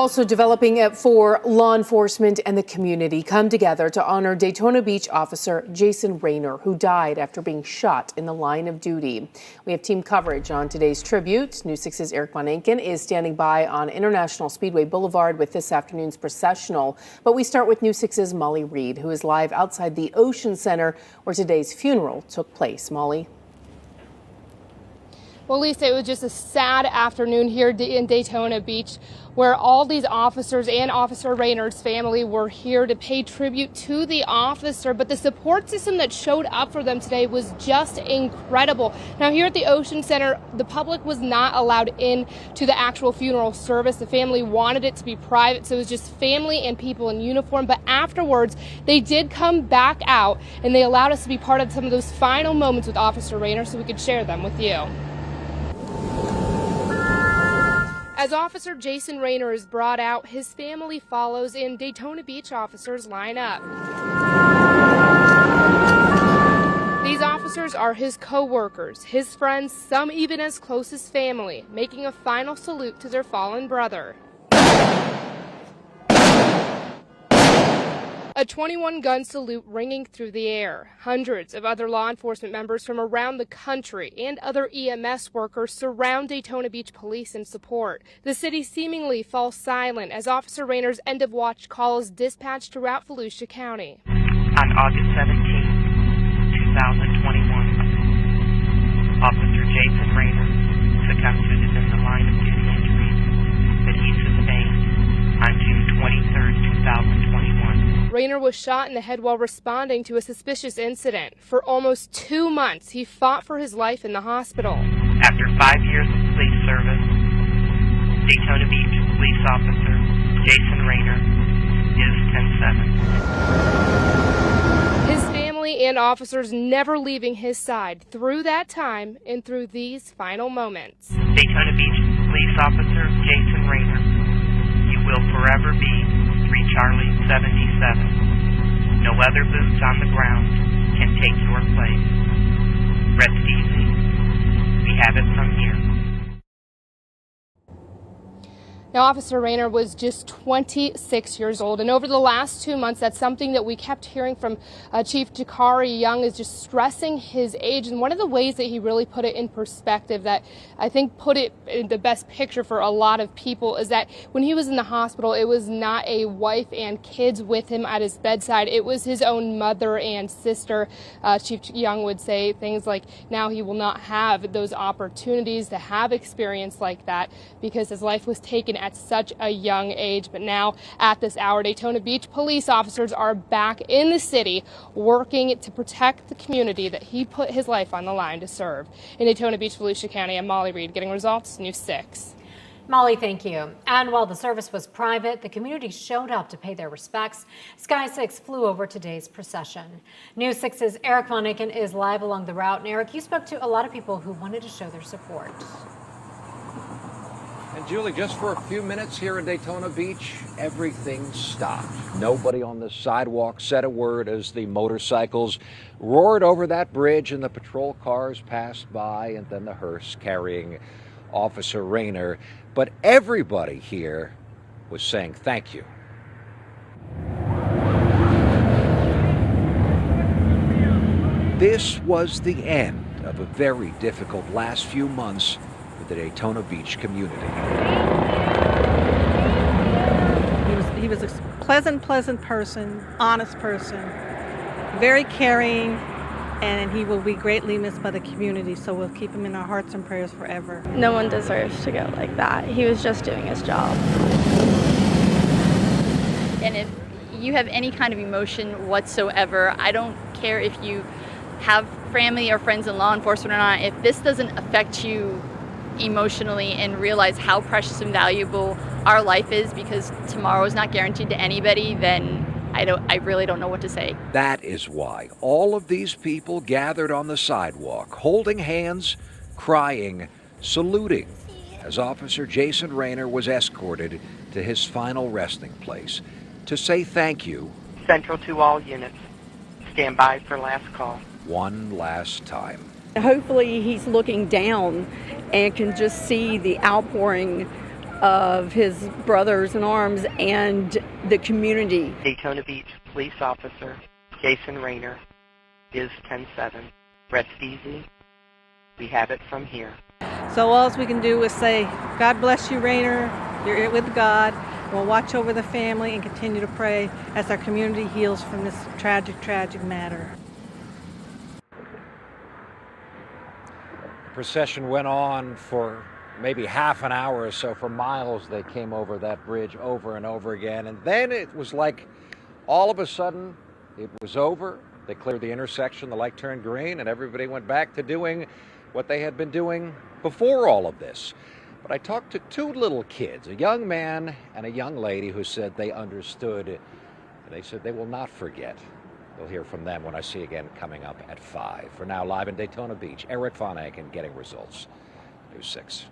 Also developing for law enforcement and the community come together to honor Daytona Beach Officer Jason Raynor, who died after being shot in the line of duty. We have team coverage on today's tribute. News 6's Eric Von Enken is standing by on International Speedway Boulevard with this afternoon's processional. But we start with News 6's Molly Reed, who is live outside the Ocean Center where today's funeral took place. Molly. Well, Lisa, it was just a sad afternoon here in Daytona Beach, where all these officers and Officer Raynor's family were here to pay tribute to the officer. But the support system that showed up for them today was just incredible. Now, here at the Ocean Center, the public was not allowed in to the actual funeral service. The family wanted it to be private, so it was just family and people in uniform. But afterwards, they did come back out, and they allowed us to be part of some of those final moments with Officer Raynor so we could share them with you. As Officer Jason Raynor is brought out, his family follows and Daytona Beach officers line up. These officers are his co-workers, his friends, some even as close as family, making a final salute to their fallen brother. A 21-gun salute ringing through the air. Hundreds of other law enforcement members from around the country and other EMS workers surround Daytona Beach Police in support. The city seemingly falls silent as Officer Raynor's end-of-watch call is dispatched throughout Volusia County. On August 17, 2021, Officer Jason Raynor succumbed to the line of duty injuries that he sustained on June 23, 2021. Raynor was shot in the head while responding to a suspicious incident. For almost 2 months, he fought for his life in the hospital. After 5 years of police service, Daytona Beach police officer Jason Raynor is 10-7. His family and officers never leaving his side through that time and through these final moments. Daytona Beach police officer Jason Raynor, you will forever be 3 Charlie 77. No other boots on the ground can take your place. Rest easy. We have it from here. Now, Officer Raynor was just 26 years old, and over the last 2 months, that's something that we kept hearing from Chief Jakari Young, is just stressing his age. And one of the ways that he really put it in perspective that I think put it in the best picture for a lot of people is that when he was in the hospital, it was not a wife and kids with him at his bedside. It was his own mother and sister. Chief Young would say things like, now he will not have those opportunities to have experience like that because his life was taken at such a young age. But now at this hour, Daytona Beach police officers are back in the city working to protect the community that he put his life on the line to serve. In Daytona Beach, Volusia County, I'm Molly Reed, getting results, News 6. Molly, thank you. And while the service was private, the community showed up to pay their respects. Sky 6 flew over today's procession. News 6's Eric Von Enken is live along the route. And Eric, you spoke to a lot of people who wanted to show their support. And Julie, just for a few minutes here in Daytona Beach, everything stopped. Nobody on the sidewalk said a word as the motorcycles roared over that bridge and the patrol cars passed by, and then the hearse carrying Officer Raynor. But everybody here was saying thank you. This was the end of a very difficult last few months the Daytona Beach community. He was a pleasant person, honest person, very caring, and he will be greatly missed by the community, so we'll keep him in our hearts and prayers forever. No one deserves to go like that. He was just doing his job. And if you have any kind of emotion whatsoever, I don't care if you have family or friends in law enforcement or not, if this doesn't affect you emotionally and realize how precious and valuable our life is, because tomorrow is not guaranteed to anybody, then I really don't know what to say. That is why all of these people gathered on the sidewalk, holding hands, crying, saluting, as Officer Jason Raynor was escorted to his final resting place to say thank you. Central to all units. Stand by for last call. One last time. Hopefully he's looking down and can just see the outpouring of his brothers in arms and the community. Daytona Beach Police Officer Jason Raynor is 10-7. Rest easy. We have it from here. So all we can do is say, God bless you, Raynor. You're with God. We'll watch over the family and continue to pray as our community heals from this tragic, tragic matter. The procession went on for maybe half an hour or so. For miles they came over that bridge over and over again. And then it was like all of a sudden it was over. They cleared the intersection, the light turned green, and everybody went back to doing what they had been doing before all of this. But I talked to two little kids, a young man and a young lady, who said they understood, and they said they will not forget. You'll hear from them when I see you again coming up at 5. For now, live in Daytona Beach, Eric Von Aken getting results. News 6.